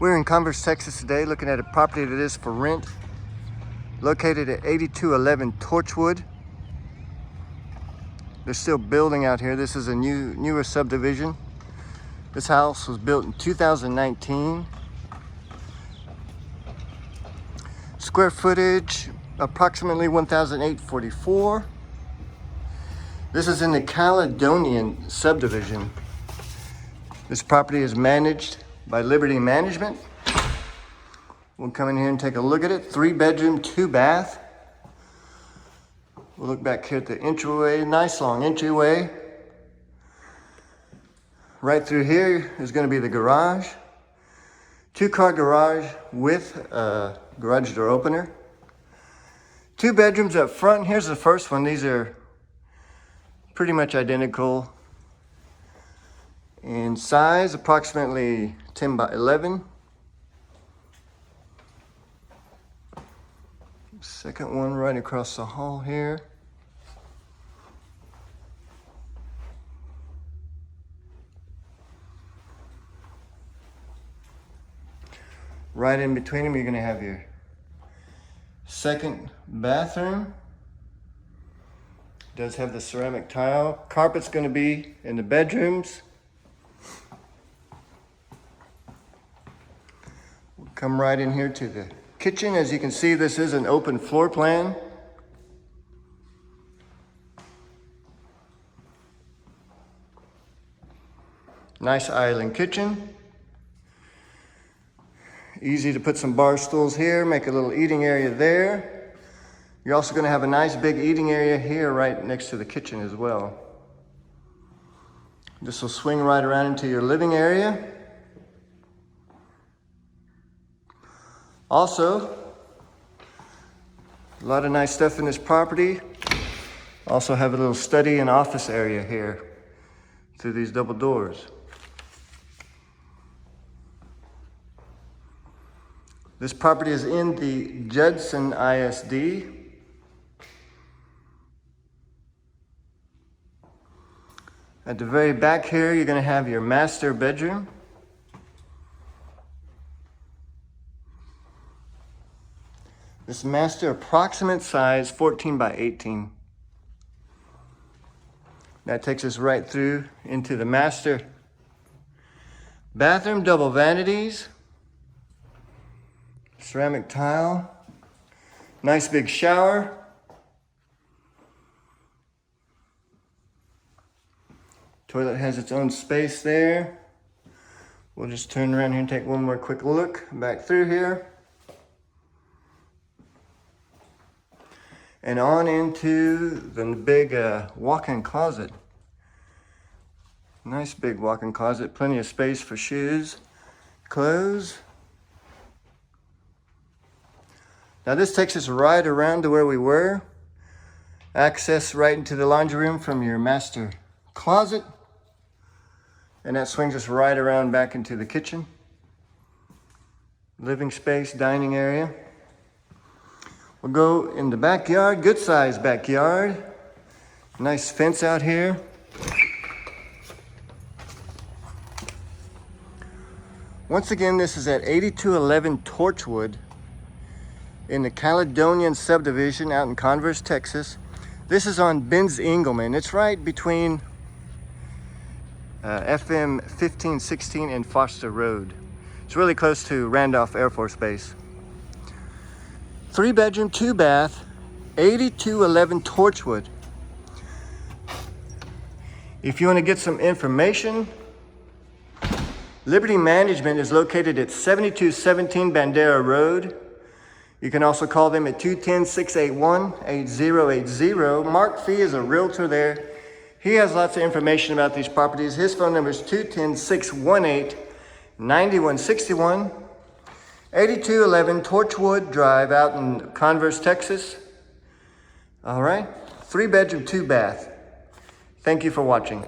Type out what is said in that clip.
We're in Converse, Texas today looking at a property that is for rent, located at 8211 Torchwood. They're still building out here. This is a newer subdivision. This house was built in 2019. Square footage, approximately 1,844. This is in the Caledonian subdivision. This property is managed by Liberty Management. We'll come in here and take a look at it. 3-bedroom, 2-bath. We'll look back here at the entryway. Nice long entryway. Right through here is going to be the garage. 2-car garage with a garage door opener. 2 bedrooms up front. Here's the first one. These are pretty much identical in size, approximately 10 by 11. Second one right across the hall here. Right in between them, you're going to have your second bathroom. Does have the ceramic tile. Carpet's going to be in the bedrooms. We'll come right in here to the kitchen. As you can see, this is an open floor plan. Nice island kitchen. Easy to put some bar stools here, make a little eating area there. You're also going to have a nice big eating area here right next to the kitchen as well. This will swing right around into your living area. Also, a lot of nice stuff in this property. Also have a little study and office area here through these double doors. This property is in the Judson ISD. At the very back here, you're going to have your master bedroom. This master approximate size, 14 by 18. That takes us right through into the master bathroom, double vanities, ceramic tile, nice big shower. Toilet has its own space there. We'll just turn around here and take one more quick look back through here. And on into the big walk-in closet. Nice big walk-in closet, plenty of space for shoes, clothes. Now this takes us right around to where we were. Access right into the laundry room from your master closet. And that swings us right around back into the kitchen. Living space, dining area. We'll go in the backyard, good sized backyard. Nice fence out here. Once again, this is at 8211 Torchwood in the Caledonian subdivision out in Converse, Texas. This is on Benz Engelman. It's right between FM 1516 and Foster Road. It's really close to Randolph Air Force Base. 3-bedroom, 2-bath, 8211 Torchwood. If you want to get some information, Liberty Management is located at 7217 Bandera Road. You can also call them at 210-681-8080. Mark Fee is a realtor there. He has lots of information about these properties. His phone number is 210-618-9161. 8211 Torchwood Drive out in Converse, Texas. All right, 3-bedroom, 2-bath. Thank you for watching.